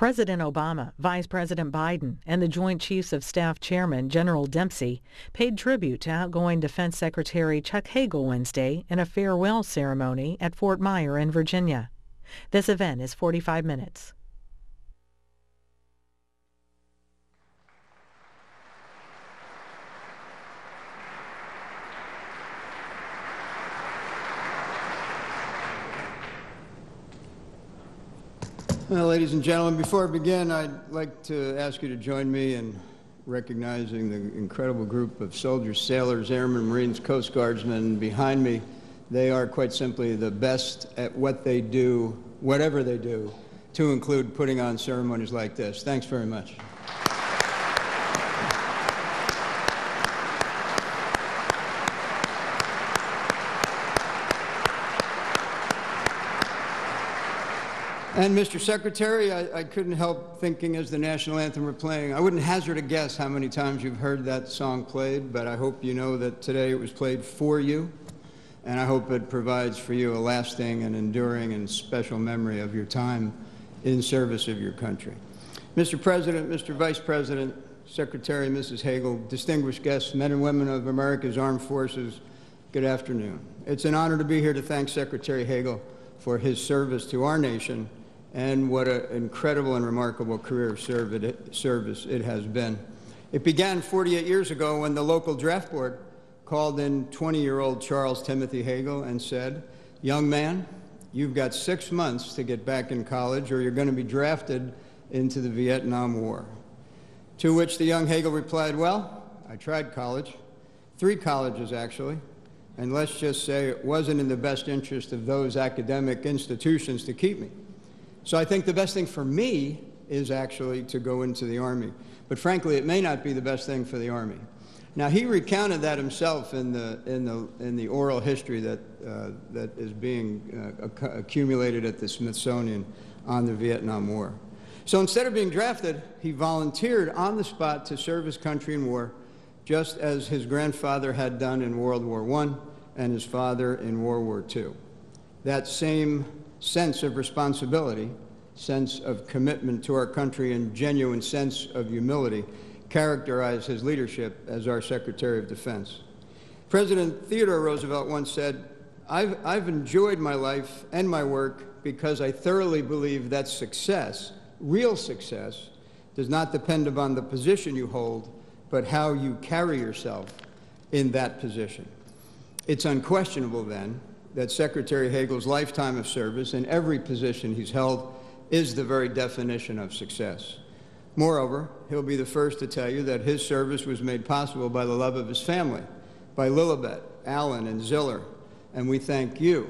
President Obama, Vice President Biden, and the Joint Chiefs of Staff Chairman General Dempsey paid tribute to outgoing Defense Secretary Chuck Hagel Wednesday in a farewell ceremony at Fort Myer in Virginia. This event is 45 minutes. Well, ladies and gentlemen, before I begin, I'd like to ask you to join me in recognizing the incredible group of soldiers, sailors, airmen, Marines, Coast Guardsmen behind me. They are quite simply the best at what they do, whatever they do, to include putting on ceremonies like this. Thanks very much. And Mr. Secretary, I couldn't help thinking as the national anthem were playing, I wouldn't hazard a guess how many times you've heard that song played, but I hope you know that today it was played for you, and I hope it provides for you a lasting and enduring and special memory of your time in service of your country. Mr. President, Mr. Vice President, Secretary, Mrs. Hagel, distinguished guests, men and women of America's armed forces, good afternoon. It's an honor to be here to thank Secretary Hagel for his service to our nation, and what an incredible and remarkable career of service it has been. It began 48 years ago when the local draft board called in 20-year-old Charles Timothy Hagel and said, "Young man, you've got 6 months to get back in college or you're going to be drafted into the Vietnam War." To which the young Hagel replied, "Well, I tried college, 3 colleges actually, and let's just say it wasn't in the best interest of those academic institutions to keep me. So I think the best thing for me is actually to go into the Army. But frankly, it may not be the best thing for the Army." Now, he recounted that himself in the oral history that is being accumulated at the Smithsonian on the Vietnam War. So instead of being drafted, he volunteered on the spot to serve his country in war, just as his grandfather had done in World War I and his father in World War II. That same sense of responsibility, sense of commitment to our country, and genuine sense of humility characterized his leadership as our Secretary of Defense. President Theodore Roosevelt once said, I've enjoyed my life and my work because I thoroughly believe that success, real success, does not depend upon the position you hold, but how you carry yourself in that position." It's unquestionable, then, that Secretary Hagel's lifetime of service in every position he's held is the very definition of success. Moreover, he'll be the first to tell you that his service was made possible by the love of his family, by Lilibet, Alan, and Ziller, and we thank you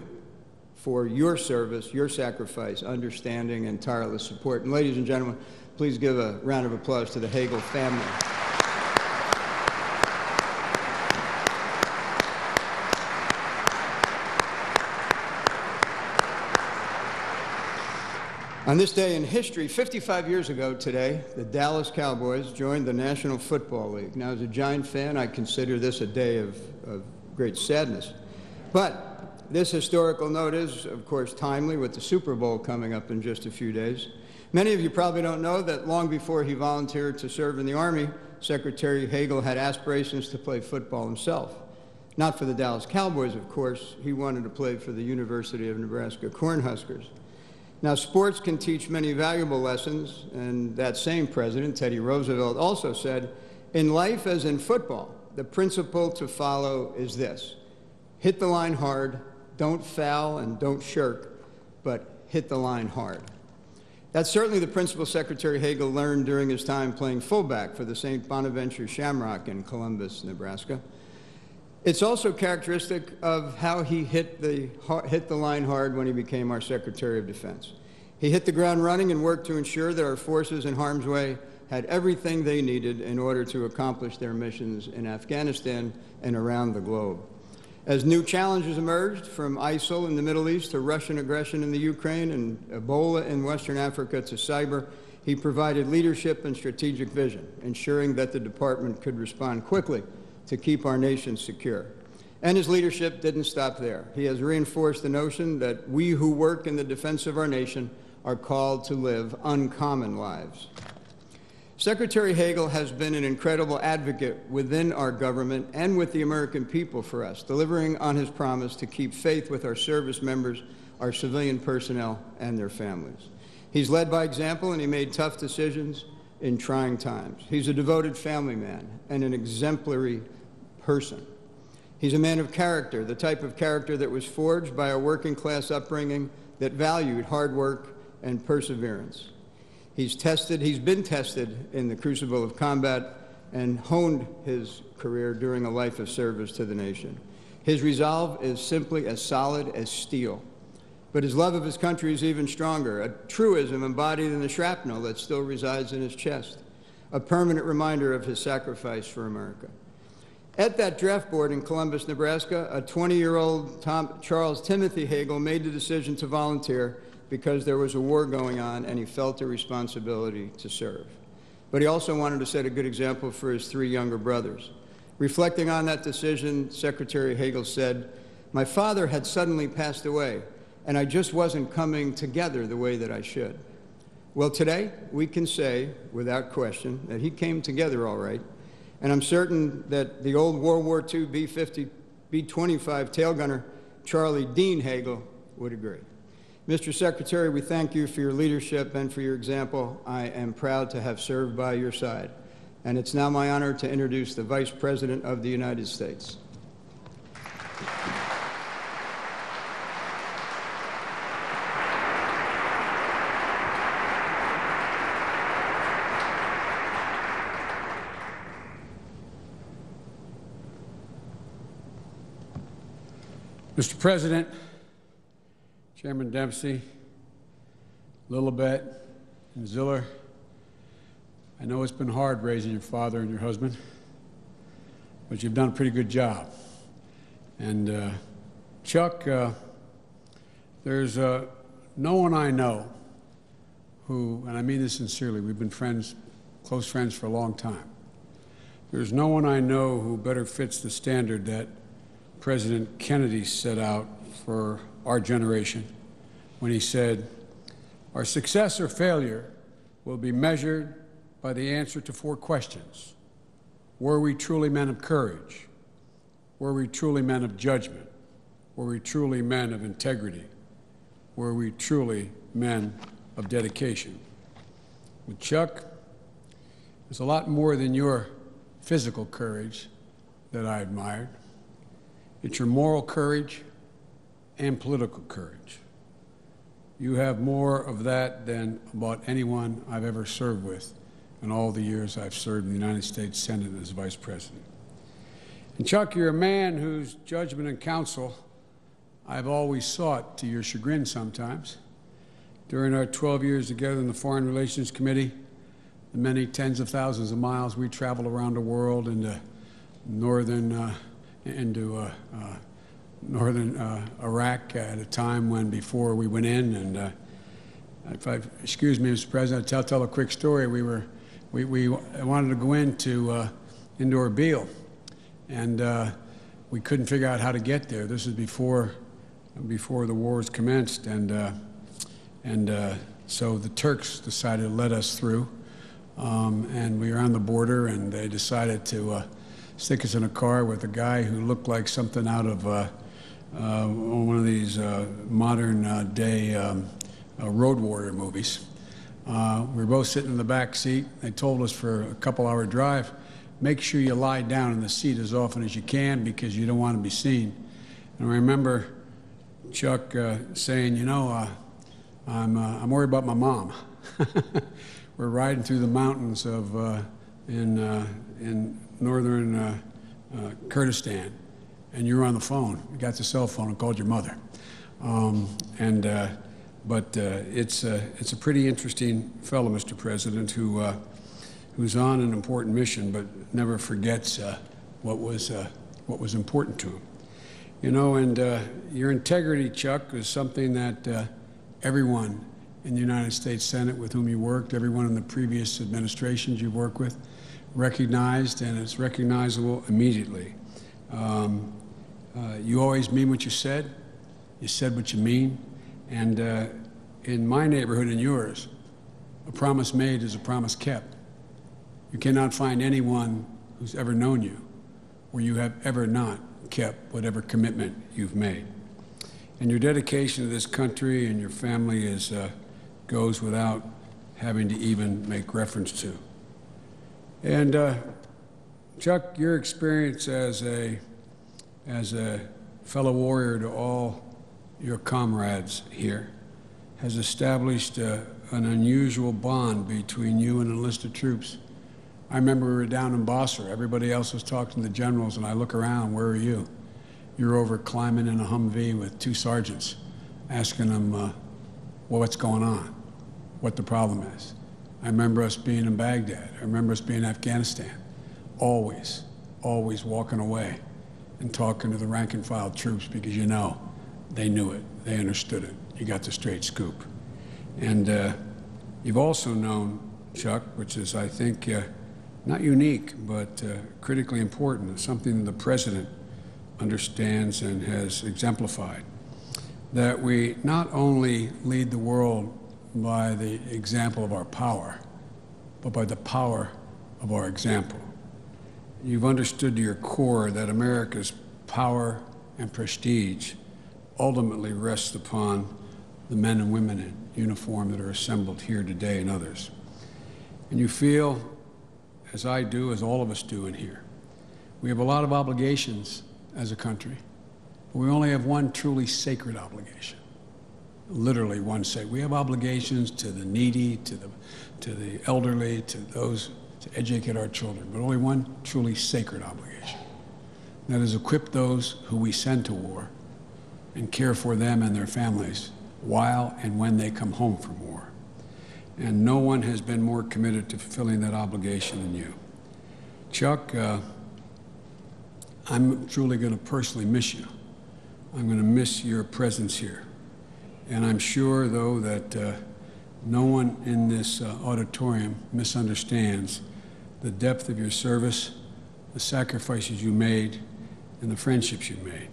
for your service, your sacrifice, understanding, and tireless support. And ladies and gentlemen, please give a round of applause to the Hagel family. On this day in history, 55 years ago today, the Dallas Cowboys joined the National Football League. Now, as a Giant fan, I consider this a day of great sadness. But this historical note is, of course, timely with the Super Bowl coming up in just a few days. Many of you probably don't know that long before he volunteered to serve in the Army, Secretary Hagel had aspirations to play football himself. Not for the Dallas Cowboys, of course. He wanted to play for the University of Nebraska Cornhuskers. Now, sports can teach many valuable lessons, and that same president, Teddy Roosevelt, also said, "In life as in football, the principle to follow is this: hit the line hard, don't foul and don't shirk, but hit the line hard." That's certainly the principle Secretary Hagel learned during his time playing fullback for the St. Bonaventure Shamrock in Columbus, Nebraska. It's also characteristic of how he hit the line hard when he became our Secretary of Defense. He hit the ground running and worked to ensure that our forces in harm's way had everything they needed in order to accomplish their missions in Afghanistan and around the globe. As new challenges emerged, from ISIL in the Middle East to Russian aggression in the Ukraine and Ebola in Western Africa to cyber, he provided leadership and strategic vision, ensuring that the department could respond quickly to keep our nation secure. And his leadership didn't stop there. He has reinforced the notion that we who work in the defense of our nation are called to live uncommon lives. Secretary Hagel has been an incredible advocate within our government and with the American people for us, delivering on his promise to keep faith with our service members, our civilian personnel, and their families. He's led by example, and he made tough decisions in trying times. He's a devoted family man and an exemplary person. He's a man of character, the type of character that was forged by a working-class upbringing that valued hard work and perseverance. He's been tested in the crucible of combat and honed his career during a life of service to the nation. His resolve is simply as solid as steel. But his love of his country is even stronger, a truism embodied in the shrapnel that still resides in his chest, a permanent reminder of his sacrifice for America. At that draft board in Columbus, Nebraska, a 20-year-old Charles Timothy Hagel made the decision to volunteer because there was a war going on and he felt a responsibility to serve. But he also wanted to set a good example for his 3 younger brothers. Reflecting on that decision, Secretary Hagel said, "My father had suddenly passed away, and I just wasn't coming together the way that I should." Well, today, we can say, without question, that he came together all right, and I'm certain that the old World War II B-50, B-25 tail gunner, Charlie Dean Hagel, would agree. Mr. Secretary, we thank you for your leadership and for your example. I am proud to have served by your side, and it's now my honor to introduce the Vice President of the United States. Mr. President, Chairman Dempsey, Lilibet, and Ziller, I know it's been hard raising your father and your husband, but you've done a pretty good job. And Chuck, there's no one I know who, and I mean this sincerely, we've been friends, close friends for a long time. There's no one I know who better fits the standard that President Kennedy set out for our generation when he said, "Our success or failure will be measured by the answer to 4 questions. Were we truly men of courage? Were we truly men of judgment? Were we truly men of integrity? Were we truly men of dedication?" Well, Chuck, there's a lot more than your physical courage that I admired. It's your moral courage and political courage. You have more of that than about anyone I've ever served with in all the years I've served in the United States Senate as Vice President. And Chuck, you're a man whose judgment and counsel I've always sought, to your chagrin sometimes. During our 12 years together in the Foreign Relations Committee, the many tens of thousands of miles we traveled around the world into northern Iraq at a time when before we went in, and excuse me, Mr. President, I'll tell a quick story. We wanted to go into Erbil, and we couldn't figure out how to get there. This is before the wars commenced, and so the Turks decided to let us through, and we were on the border, and they decided to stick us in a car with a guy who looked like something out of one of these modern day road warrior movies. We were both sitting in the back seat. They told us for a couple-hour drive, make sure you lie down in the seat as often as you can because you don't want to be seen. And I remember Chuck saying, you know, I'm worried about my mom. We're riding through the mountains of in northern Kurdistan, and you were on the phone. You got the cell phone and called your mother. But it's a pretty interesting fellow, Mr. President, who's on an important mission, but never forgets what was important to him. You know, and your integrity, Chuck, is something that everyone in the United States Senate with whom you worked, everyone in the previous administrations you worked with, recognized, and it's recognizable immediately. You always mean what you said what you mean, and in my neighborhood and yours, a promise made is a promise kept. You cannot find anyone who's ever known you where you have ever not kept whatever commitment you've made. And your dedication to this country and your family goes without having to even make reference to. And Chuck, your experience as a fellow warrior to all your comrades here has established an unusual bond between you and enlisted troops. I remember we were down in Basra. Everybody else was talking to the generals, and I look around, where are you? You're over climbing in a Humvee with 2 sergeants, asking them well, what's going on, what the problem is. I remember us being in Baghdad. I remember us being in Afghanistan. Always walking away and talking to the rank and file troops, because you know, they knew it, they understood it. You got the straight scoop. And you've also known, Chuck, which is, I think, not unique, but critically important, something the President understands and has exemplified, that we not only lead the world by the example of our power, but by the power of our example. You've understood to your core that America's power and prestige ultimately rests upon the men and women in uniform that are assembled here today and others. And you feel, as I do, as all of us do in here, we have a lot of obligations as a country, but we only have one truly sacred obligation. Literally one sacred. We have obligations to the needy, to the elderly, to those, to educate our children, but only one truly sacred obligation. And that is equip those who we send to war and care for them and their families while and when they come home from war. And no one has been more committed to fulfilling that obligation than you. Chuck, I'm truly going to personally miss you. I'm going to miss your presence here. And I'm sure, though, that no one in this auditorium misunderstands the depth of your service, the sacrifices you made, and the friendships you made.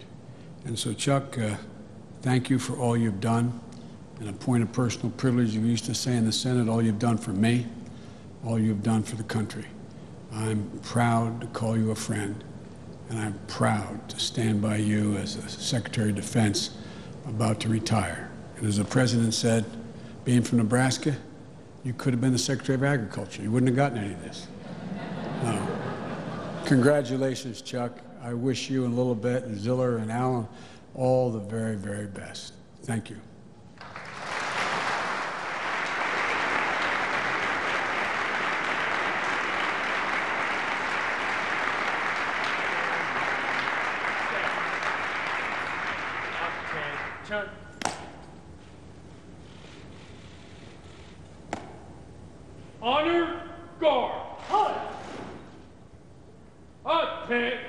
And so, Chuck, thank you for all you've done. And a point of personal privilege, you used to say in the Senate, all you've done for me, all you've done for the country. I'm proud to call you a friend, and I'm proud to stand by you as a Secretary of Defense about to retire. And as the President said, being from Nebraska, you could have been the Secretary of Agriculture. You wouldn't have gotten any of this. No. Congratulations, Chuck. I wish you and Lilibet and Ziller and Alan all the very, very best. Thank you. Chuck. Honor guard. Halt. Attention.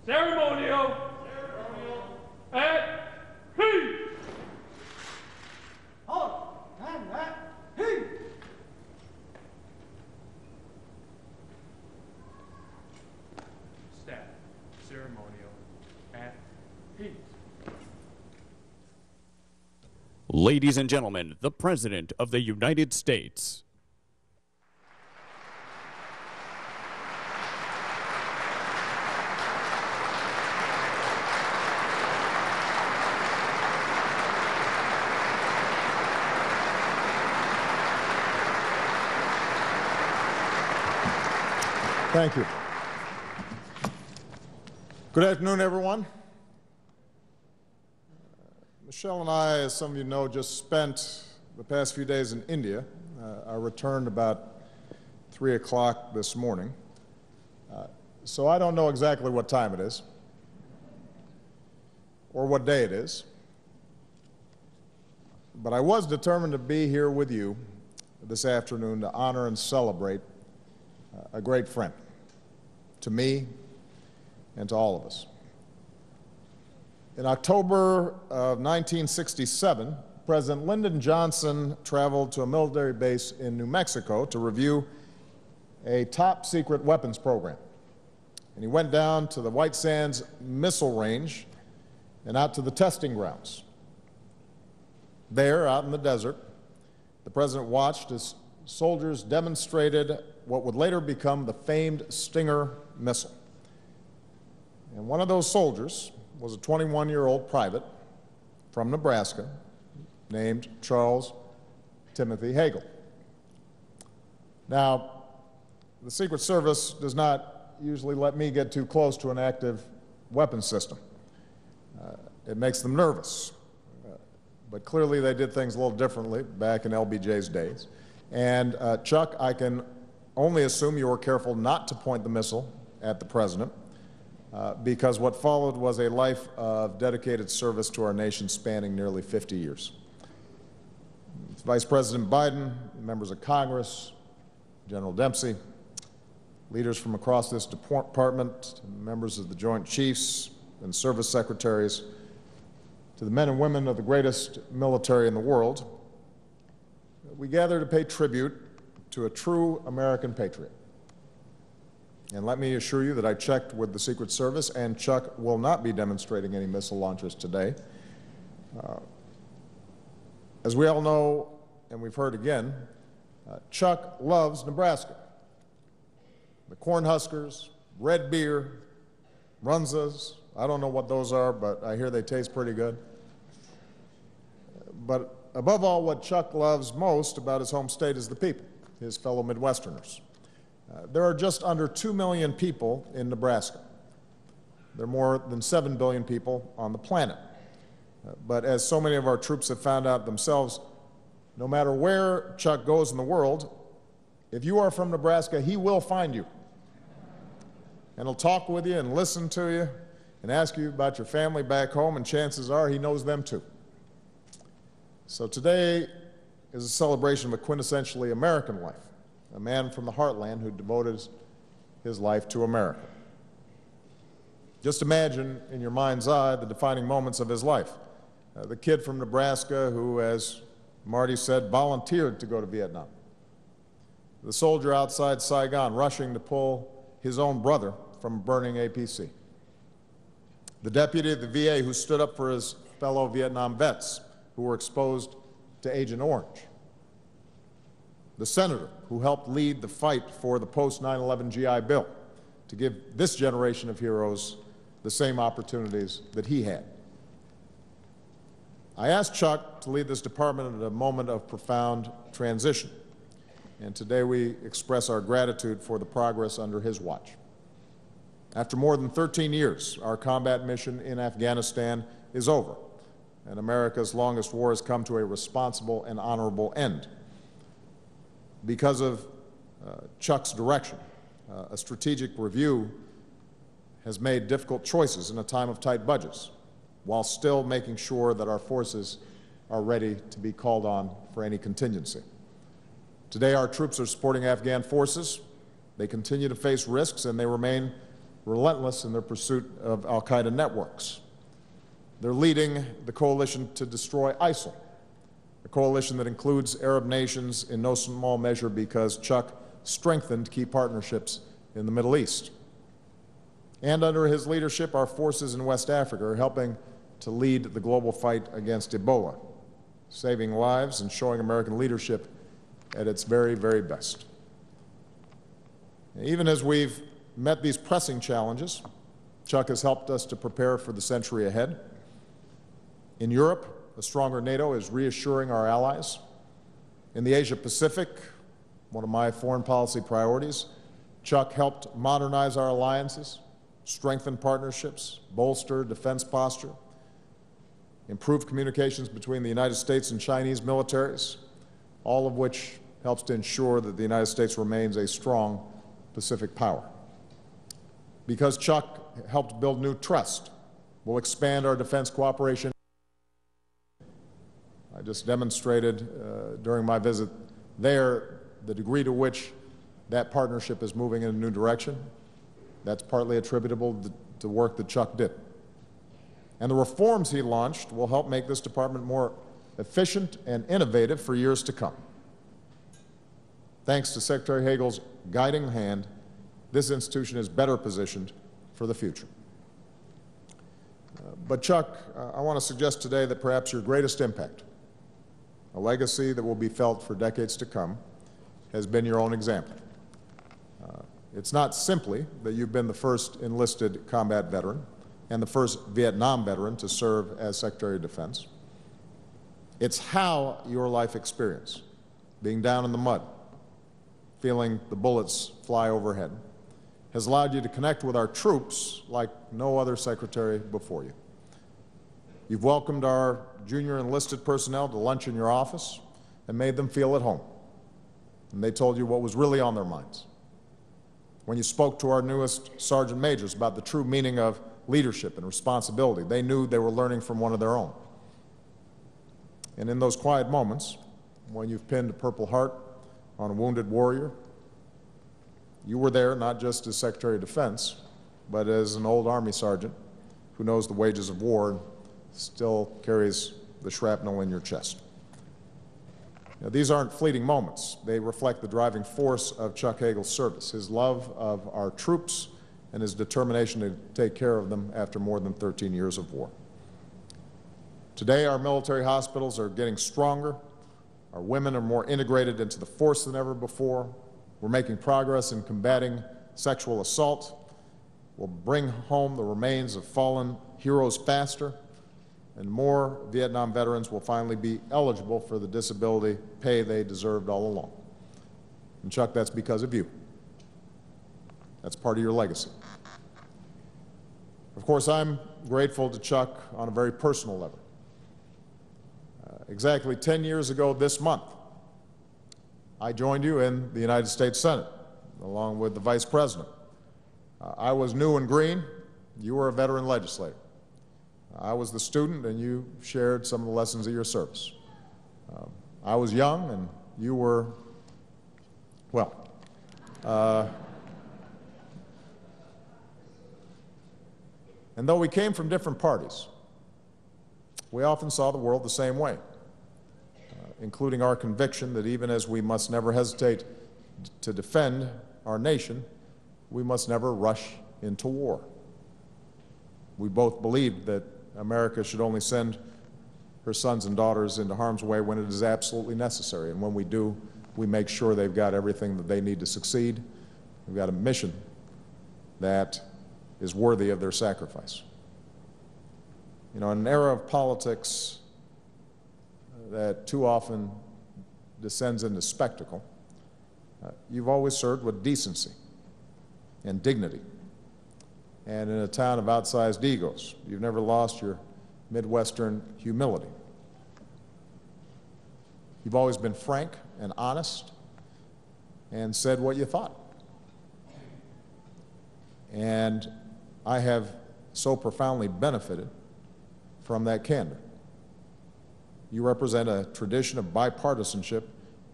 Ceremonial. At peace. Halt and at peace. Staff. Ceremonial. At peace. Ladies and gentlemen, the President of the United States. Thank you. Good afternoon, everyone. Michelle and I, as some of you know, just spent the past few days in India. I returned about 3 o'clock this morning. So I don't know exactly what time it is or what day it is. But I was determined to be here with you this afternoon to honor and celebrate a great friend to me and to all of us. In October of 1967, President Lyndon Johnson traveled to a military base in New Mexico to review a top-secret weapons program. and he went down to the White Sands missile range and out to the testing grounds. There, out in the desert, the President watched as soldiers demonstrated what would later become the famed Stinger missile. And one of those soldiers was a 21-year-old private from Nebraska named Charles Timothy Hagel. Now, the Secret Service does not usually let me get too close to an active weapons system. It makes them nervous. But clearly they did things a little differently back in LBJ's days. And Chuck, I can only assume you were careful not to point the missile at the President, because what followed was a life of dedicated service to our nation spanning nearly 50 years. Vice President Biden, members of Congress, General Dempsey, leaders from across this department, members of the Joint Chiefs and service secretaries, to the men and women of the greatest military in the world, we gather to pay tribute to a true American patriot. And let me assure you that I checked with the Secret Service, and Chuck will not be demonstrating any missile launchers today. As we all know, and we've heard again, Chuck loves Nebraska. The Cornhuskers, red beer, Runzas, I don't know what those are, but I hear they taste pretty good. But above all, what Chuck loves most about his home state is the people, his fellow Midwesterners. There are just under 2 million people in Nebraska. There are more than 7 billion people on the planet. But as so many of our troops have found out themselves, no matter where Chuck goes in the world, if you are from Nebraska, he will find you. And he'll talk with you and listen to you and ask you about your family back home, and chances are he knows them too. So today is a celebration of a quintessentially American life, a man from the heartland who devoted his life to America. Just imagine in your mind's eye the defining moments of his life. The kid from Nebraska who, as Marty said, volunteered to go to Vietnam. The soldier outside Saigon rushing to pull his own brother from a burning APC. The deputy at the VA who stood up for his fellow Vietnam vets who were exposed to Agent Orange. The senator who helped lead the fight for the post-9/11 GI Bill to give this generation of heroes the same opportunities that he had. I asked Chuck to lead this department at a moment of profound transition, and today we express our gratitude for the progress under his watch. After more than 13 years, our combat mission in Afghanistan is over, and America's longest war has come to a responsible and honorable end. Because of Chuck's direction, a strategic review has made difficult choices in a time of tight budgets, while still making sure that our forces are ready to be called on for any contingency. Today, our troops are supporting Afghan forces. They continue to face risks, and they remain relentless in their pursuit of al-Qaeda networks. They're leading the coalition to destroy ISIL, a coalition that includes Arab nations in no small measure because Chuck strengthened key partnerships in the Middle East. And under his leadership, our forces in West Africa are helping to lead the global fight against Ebola, saving lives and showing American leadership at its very, very best. Even as we've met these pressing challenges, Chuck has helped us to prepare for the century ahead. In Europe, a stronger NATO is reassuring our allies. In the Asia-Pacific, one of my foreign policy priorities, Chuck helped modernize our alliances, strengthen partnerships, bolster defense posture, improve communications between the United States and Chinese militaries, all of which helps to ensure that the United States remains a strong Pacific power. Because Chuck helped build new trust, we'll expand our defense cooperation. I just demonstrated during my visit there the degree to which that partnership is moving in a new direction. That's partly attributable to work that Chuck did. And the reforms he launched will help make this department more efficient and innovative for years to come. Thanks to Secretary Hagel's guiding hand, this institution is better positioned for the future. But Chuck, I want to suggest today that perhaps your greatest impact, a legacy that will be felt for decades to come, has been your own example. It's not simply that you've been the first enlisted combat veteran and the first Vietnam veteran to serve as Secretary of Defense. It's how your life experience, being down in the mud, feeling the bullets fly overhead, has allowed you to connect with our troops like no other secretary before you. You've welcomed our junior enlisted personnel to lunch in your office and made them feel at home. And they told you what was really on their minds. When you spoke to our newest sergeant majors about the true meaning of leadership and responsibility, they knew they were learning from one of their own. And in those quiet moments, when you've pinned a Purple Heart on a wounded warrior, you were there not just as Secretary of Defense, but as an old Army sergeant who knows the wages of war and still carries the shrapnel in your chest. Now, these aren't fleeting moments. They reflect the driving force of Chuck Hagel's service, his love of our troops, and his determination to take care of them after more than 13 years of war. Today, our military hospitals are getting stronger. Our women are more integrated into the force than ever before. We're making progress in combating sexual assault. We'll bring home the remains of fallen heroes faster, and more Vietnam veterans will finally be eligible for the disability pay they deserved all along. And Chuck, that's because of you. That's part of your legacy. Of course, I'm grateful to Chuck on a very personal level. Exactly 10 years ago this month, I joined you in the United States Senate, along with the Vice President. I was new and green. You were a veteran legislator. I was the student, and you shared some of the lessons of your service. I was young, and you were, well, and though we came from different parties, we often saw the world the same way, including our conviction that even as we must never hesitate to defend our nation, we must never rush into war. We both believed that America should only send her sons and daughters into harm's way when it is absolutely necessary, and when we do, we make sure they've got everything that they need to succeed. We've got a mission that is worthy of their sacrifice. You know, in an era of politics that too often descends into spectacle, you've always served with decency and dignity. And in a town of outsized egos, you've never lost your Midwestern humility. You've always been frank and honest and said what you thought. And I have so profoundly benefited from that candor. You represent a tradition of bipartisanship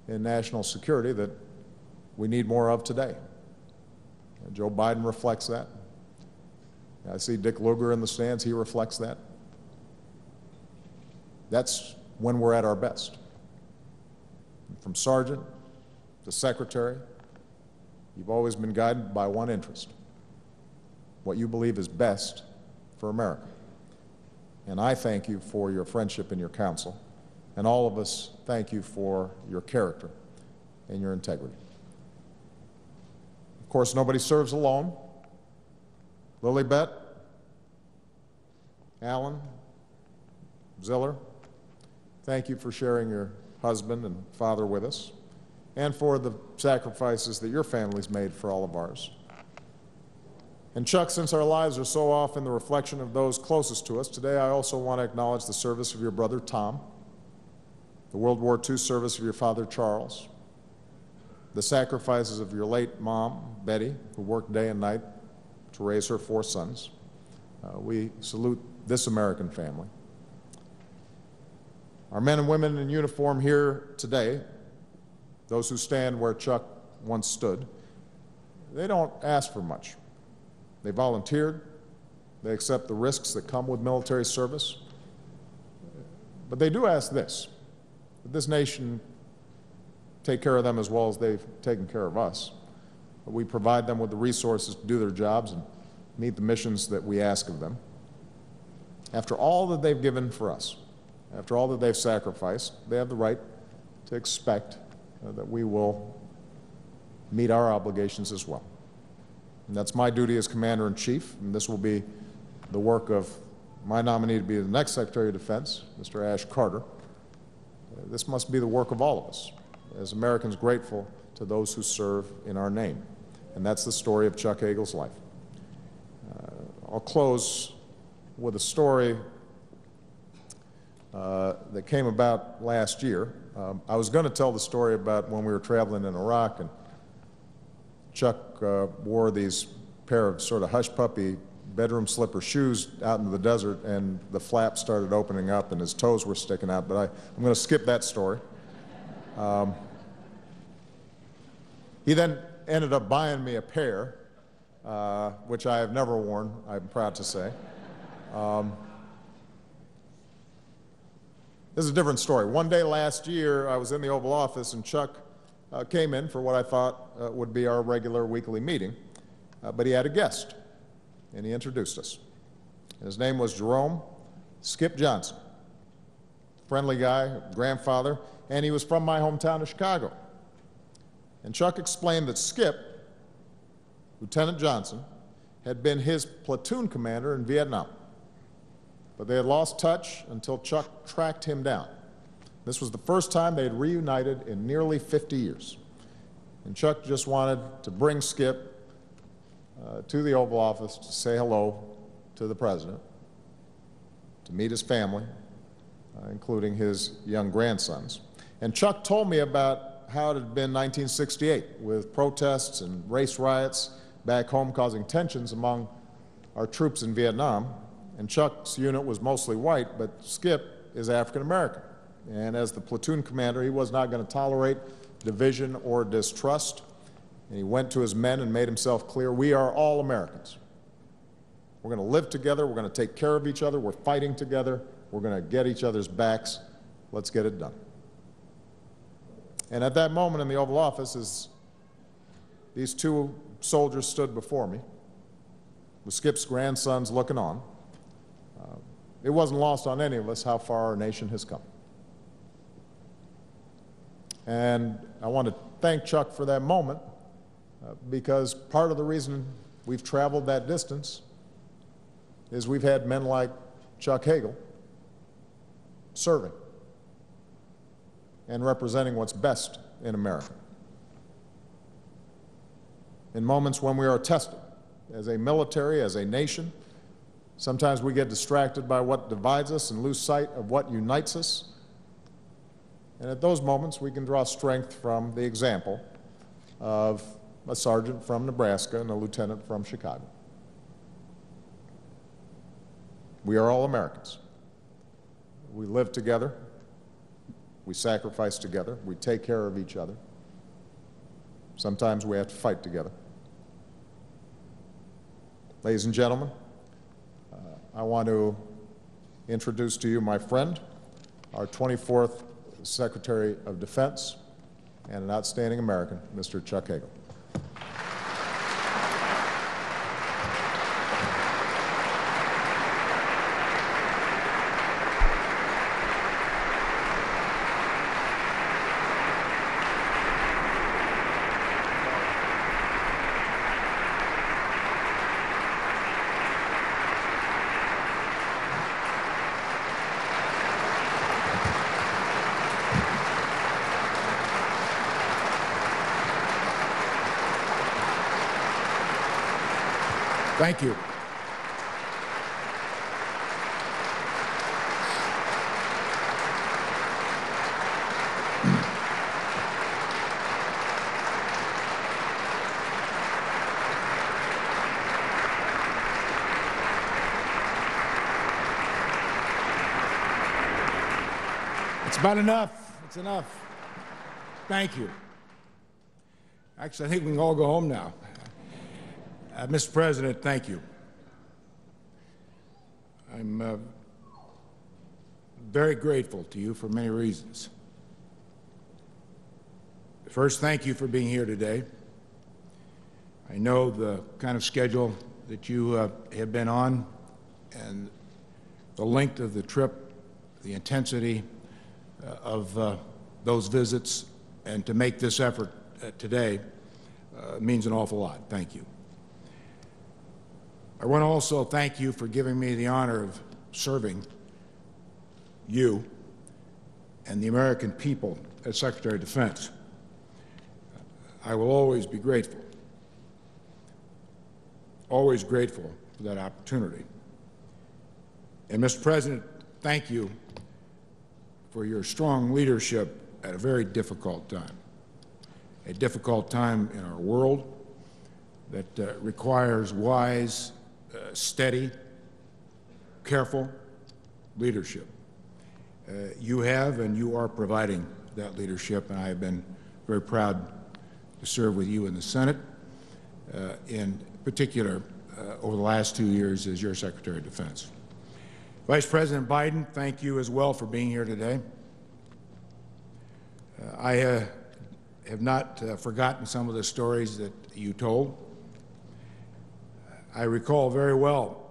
in national security that we need more of today. And Joe Biden reflects that. I see Dick Lugar in the stands. He reflects that. That's when we're at our best. From sergeant to secretary, you've always been guided by one interest: what you believe is best for America. And I thank you for your friendship and your counsel, and all of us thank you for your character and your integrity. Of course, nobody serves alone. Lilibet, Alan, Ziller, thank you for sharing your husband and father with us, and for the sacrifices that your family's made for all of ours. And Chuck, since our lives are so often the reflection of those closest to us, today I also want to acknowledge the service of your brother Tom, the World War II service of your father Charles, the sacrifices of your late mom, Betty, who worked day and night to raise her 4 sons. We salute this American family. Our men and women in uniform here today, those who stand where Chuck once stood, they don't ask for much. They volunteered. They accept the risks that come with military service. But they do ask this: that this nation take care of them as well as they've taken care of us. That we provide them with the resources to do their jobs, and meet the missions that we ask of them. After all that they've given for us, after all that they've sacrificed, they have the right to expect that we will meet our obligations as well. And that's my duty as Commander-in-Chief, and this will be the work of my nominee to be the next Secretary of Defense, Mr. Ash Carter. This must be the work of all of us, as Americans grateful to those who serve in our name. And that's the story of Chuck Hagel's life. I'll close with a story that came about last year. I was going to tell the story about when we were traveling in Iraq, and Chuck wore these pair of sort of hush-puppy bedroom slipper shoes out into the desert, and the flaps started opening up and his toes were sticking out, but I'm going to skip that story. He then ended up buying me a pair, which I have never worn, I'm proud to say. This is a different story. One day last year, I was in the Oval Office, and Chuck came in for what I thought would be our regular weekly meeting, but he had a guest, and he introduced us. His name was Jerome "Skip" Johnson, friendly guy, grandfather, and he was from my hometown of Chicago. And Chuck explained that Skip, Lieutenant Johnson, had been his platoon commander in Vietnam, but they had lost touch until Chuck tracked him down. This was the first time they had reunited in nearly 50 years. And Chuck just wanted to bring Skip to the Oval Office to say hello to the President, to meet his family, including his young grandsons. And Chuck told me about how it had been 1968 with protests and race riots back home causing tensions among our troops in Vietnam. And Chuck's unit was mostly white, but Skip is African American. And as the platoon commander, he was not going to tolerate division or distrust. And he went to his men and made himself clear, we are all Americans. We're going to live together, we're going to take care of each other, we're fighting together, we're going to get each other's backs, let's get it done. And at that moment in the Oval Office, as these two soldiers stood before me, with Skip's grandsons looking on, it wasn't lost on any of us how far our nation has come. And I want to thank Chuck for that moment, because part of the reason we've traveled that distance is we've had men like Chuck Hagel serving and representing what's best in America. In moments when we are tested as a military, as a nation, sometimes we get distracted by what divides us and lose sight of what unites us. And at those moments, we can draw strength from the example of a sergeant from Nebraska and a lieutenant from Chicago. We are all Americans. We live together. We sacrifice together. We take care of each other. Sometimes we have to fight together. Ladies and gentlemen, I want to introduce to you my friend, our 24th Secretary of Defense, and an outstanding American, Mr. Chuck Hagel. Thank you. It's about enough. It's enough. Thank you. Actually, I think we can all go home now. Mr. President, thank you. I'm very grateful to you for many reasons. First, thank you for being here today. I know the kind of schedule that you have been on and the length of the trip, the intensity of those visits, and to make this effort today means an awful lot. Thank you. I want to also thank you for giving me the honor of serving you and the American people as Secretary of Defense. I will always be grateful, always grateful for that opportunity. And Mr. President, thank you for your strong leadership at a very difficult time in our world that requires wise, steady, careful leadership. You have and you are providing that leadership, and I have been very proud to serve with you in the Senate, in particular over the last 2 years as your Secretary of Defense. Vice President Biden, thank you as well for being here today. I have not forgotten some of the stories that you told. I recall very well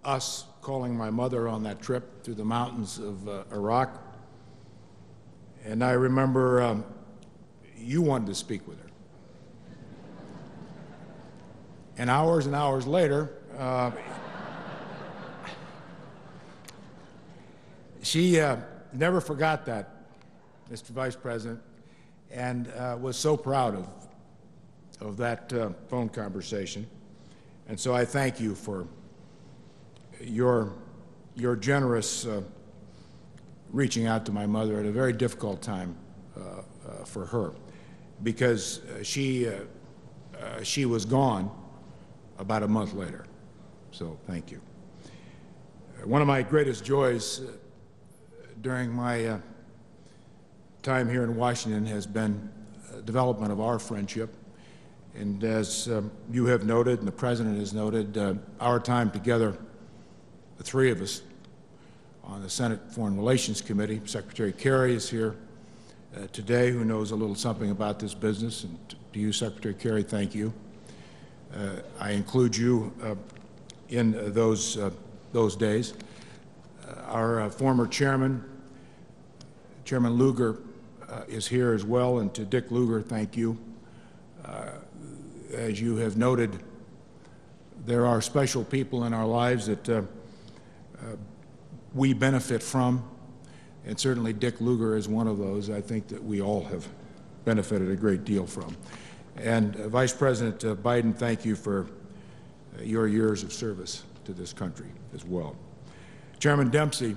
us calling my mother on that trip through the mountains of Iraq, and I remember you wanted to speak with her. And hours later, she never forgot that, Mr. Vice President, and was so proud of that phone conversation. And so I thank you for your generous reaching out to my mother at a very difficult time for her, because she was gone about a month later. So thank you. One of my greatest joys during my time here in Washington has been development of our friendship. And as you have noted and the President has noted, our time together, the three of us on the Senate Foreign Relations Committee. Secretary Kerry is here today, who knows a little something about this business. And to you, Secretary Kerry, thank you. I include you in those days. Our former chairman, Chairman Lugar, is here as well, and to Dick Lugar, thank you. As you have noted, there are special people in our lives that we benefit from, and certainly Dick Lugar is one of those. I think that we all have benefited a great deal from. And Vice President Biden, thank you for your years of service to this country as well. Chairman Dempsey,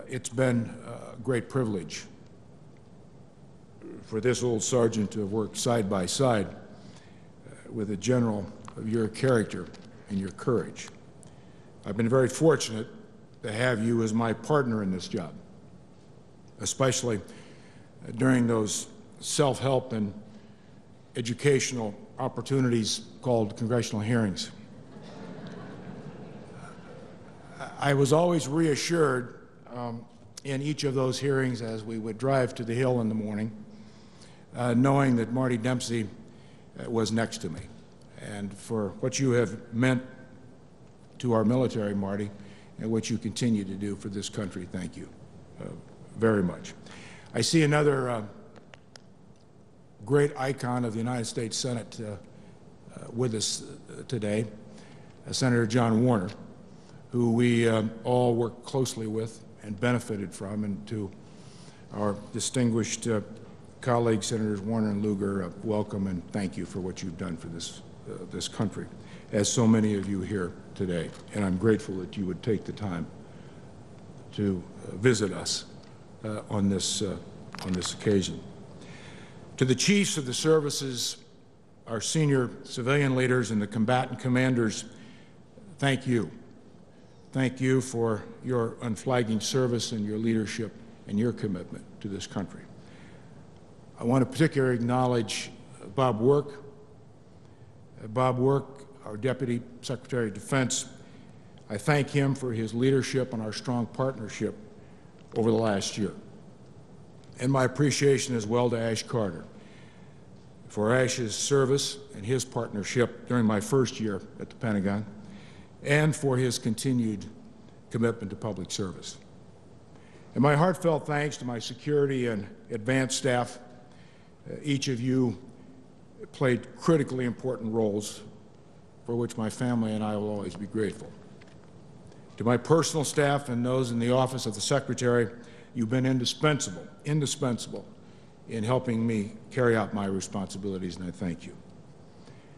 it's been a great privilege for this old sergeant to have worked side by side with a general of your character and your courage. I've been very fortunate to have you as my partner in this job, especially during those self-help and educational opportunities called congressional hearings. I was always reassured in each of those hearings as we would drive to the Hill in the morning, knowing that Marty Dempsey was next to me. And for what you have meant to our military, Marty, and what you continue to do for this country, thank you very much. I see another great icon of the United States Senate with us today, Senator John Warner, who we all worked closely with and benefited from, and to our distinguished colleagues, Senators Warner and Lugar, welcome and thank you for what you've done for this country, as so many of you here today. And I'm grateful that you would take the time to visit us on this occasion. To the chiefs of the services, our senior civilian leaders, and the combatant commanders, thank you. Thank you for your unflagging service and your leadership and your commitment to this country. I want to particularly acknowledge Bob Work. Bob Work, our Deputy Secretary of Defense. I thank him for his leadership and our strong partnership over the last year. And my appreciation as well to Ash Carter. for Ash's service and his partnership during my first year at the Pentagon, and for his continued commitment to public service. And my heartfelt thanks to my security and advanced staff. Each of you played critically important roles for which my family and I will always be grateful. To my personal staff and those in the office of the Secretary, you've been indispensable in helping me carry out my responsibilities, and I thank you.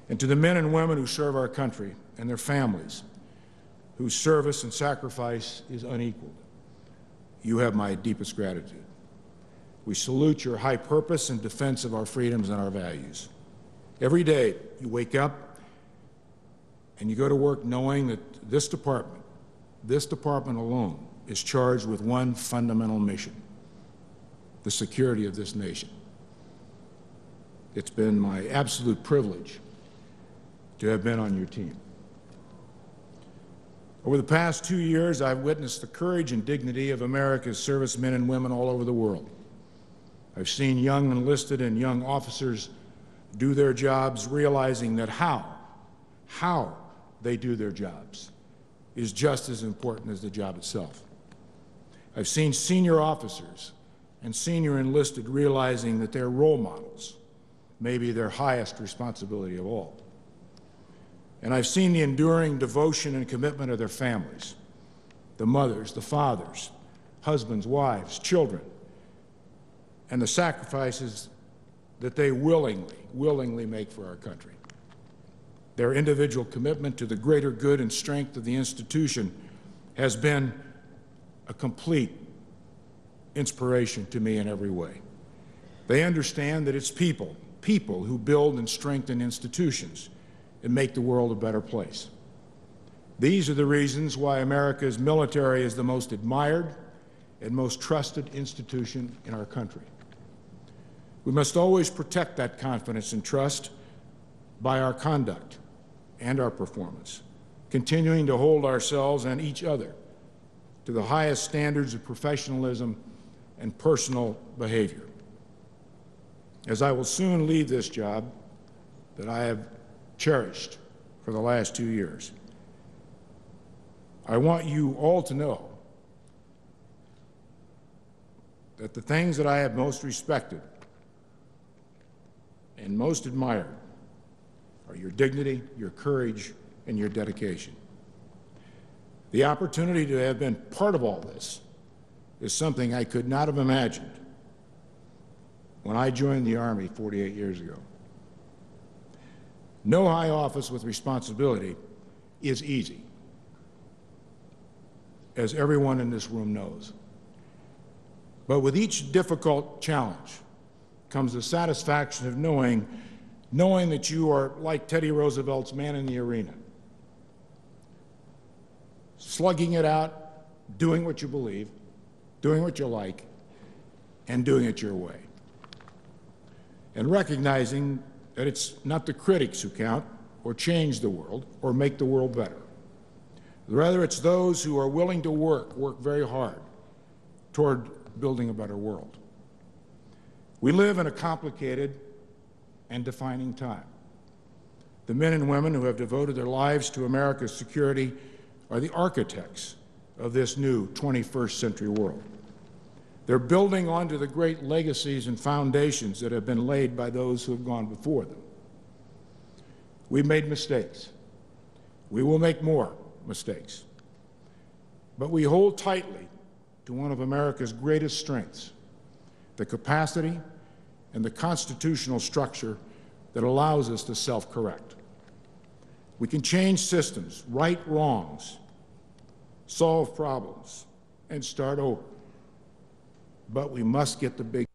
And to the men and women who serve our country and their families, whose service and sacrifice is unequaled, you have my deepest gratitude. We salute your high purpose in defense of our freedoms and our values. Every day you wake up and you go to work knowing that this department alone is charged with one fundamental mission: the security of this nation. It's been my absolute privilege to have been on your team. Over the past 2 years, I've witnessed the courage and dignity of America's servicemen and women all over the world. I've seen young enlisted and young officers do their jobs, realizing that how they do their jobs is just as important as the job itself. I've seen senior officers and senior enlisted realizing that their role models may be their highest responsibility of all. And I've seen the enduring devotion and commitment of their families, the mothers, the fathers, husbands, wives, children, and the sacrifices that they willingly make for our country. Their individual commitment to the greater good and strength of the institution has been a complete inspiration to me in every way. They understand that it's people who build and strengthen institutions and make the world a better place. These are the reasons why America's military is the most admired and most trusted institution in our country. We must always protect that confidence and trust by our conduct and our performance, continuing to hold ourselves and each other to the highest standards of professionalism and personal behavior. As I will soon leave this job that I have cherished for the last 2 years, I want you all to know that the things that I have most respected and most admired are your dignity, your courage, and your dedication. The opportunity to have been part of all this is something I could not have imagined when I joined the Army 48 years ago. No high office with responsibility is easy, as everyone in this room knows. But with each difficult challenge comes the satisfaction of knowing that you are like Teddy Roosevelt's man in the arena, slugging it out, doing what you believe, doing what you like, and doing it your way. And recognizing that it's not the critics who count or change the world or make the world better. Rather, it's those who are willing to work very hard toward building a better world. We live in a complicated and defining time. The men and women who have devoted their lives to America's security are the architects of this new 21st century world. They're building onto the great legacies and foundations that have been laid by those who have gone before them. We've made mistakes. We will make more mistakes. But we hold tightly to one of America's greatest strengths, the capacity and the constitutional structure that allows us to self-correct. We can change systems, right wrongs, solve problems, and start over. But we must get the big.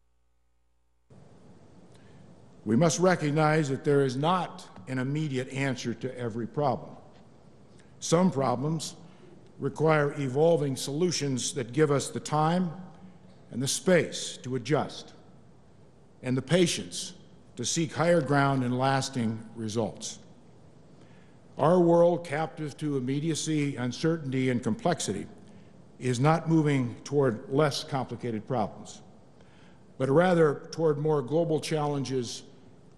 We must recognize that there is not an immediate answer to every problem. Some problems require evolving solutions that give us the time and the space to adjust and the patience to seek higher ground and lasting results. Our world, captive to immediacy, uncertainty, and complexity, is not moving toward less complicated problems, but rather toward more global challenges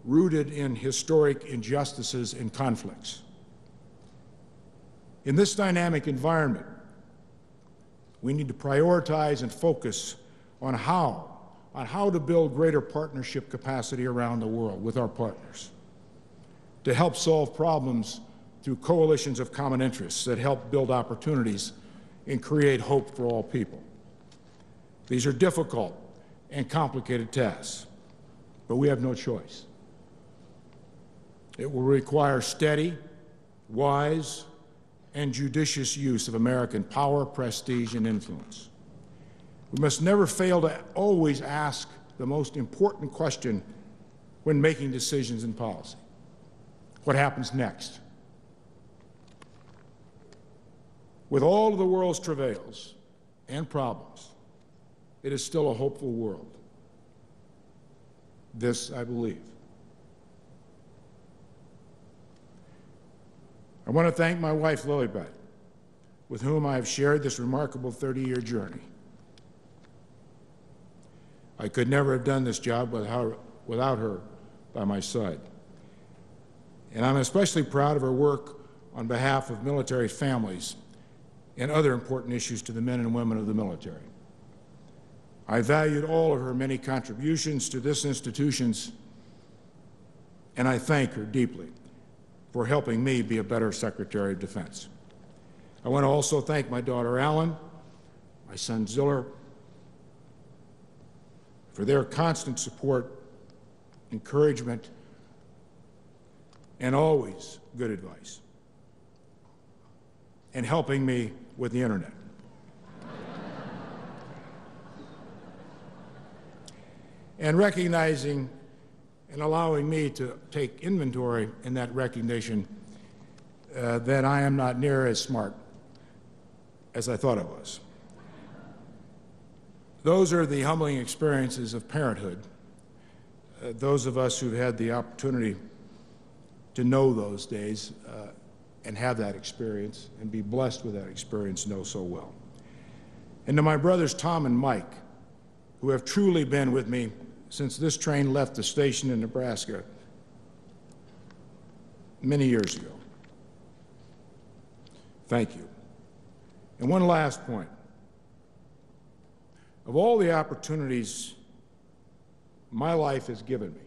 rooted in historic injustices and conflicts. In this dynamic environment, we need to prioritize and focus on how to build greater partnership capacity around the world with our partners, to help solve problems through coalitions of common interests that help build opportunities and create hope for all people. These are difficult and complicated tasks, but we have no choice. It will require steady, wise, and judicious use of American power, prestige, and influence. We must never fail to always ask the most important question when making decisions in policy. What happens next? With all of the world's travails and problems, it is still a hopeful world. This I believe. I want to thank my wife, Lilibet, with whom I have shared this remarkable 30-year journey. I could never have done this job without her by my side. And I'm especially proud of her work on behalf of military families and other important issues to the men and women of the military. I valued all of her many contributions to this institution, and I thank her deeply for helping me be a better Secretary of Defense. I want to also thank my daughter, Alan, my son, Ziller, for their constant support, encouragement, and always good advice, and helping me with the internet. And recognizing and allowing me to take inventory in that recognition that I am not near as smart as I thought I was. Those are the humbling experiences of parenthood. Those of us who've had the opportunity to know those days and have that experience and be blessed with that experience know so well. And to my brothers Tom and Mike, who have truly been with me since this train left the station in Nebraska many years ago. Thank you. And one last point. Of all the opportunities my life has given me,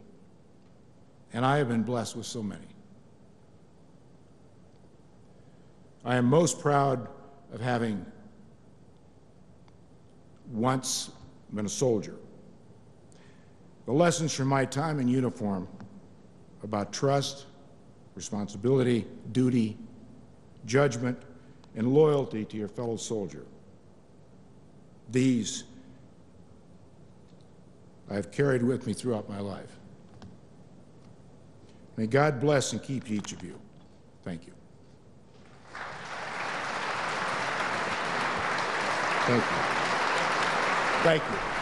and I have been blessed with so many, I am most proud of having once been a soldier. The lessons from my time in uniform about trust, responsibility, duty, judgment, and loyalty to your fellow soldier. These I have carried with me throughout my life. May God bless and keep each of you. Thank you. Thank you. Thank you.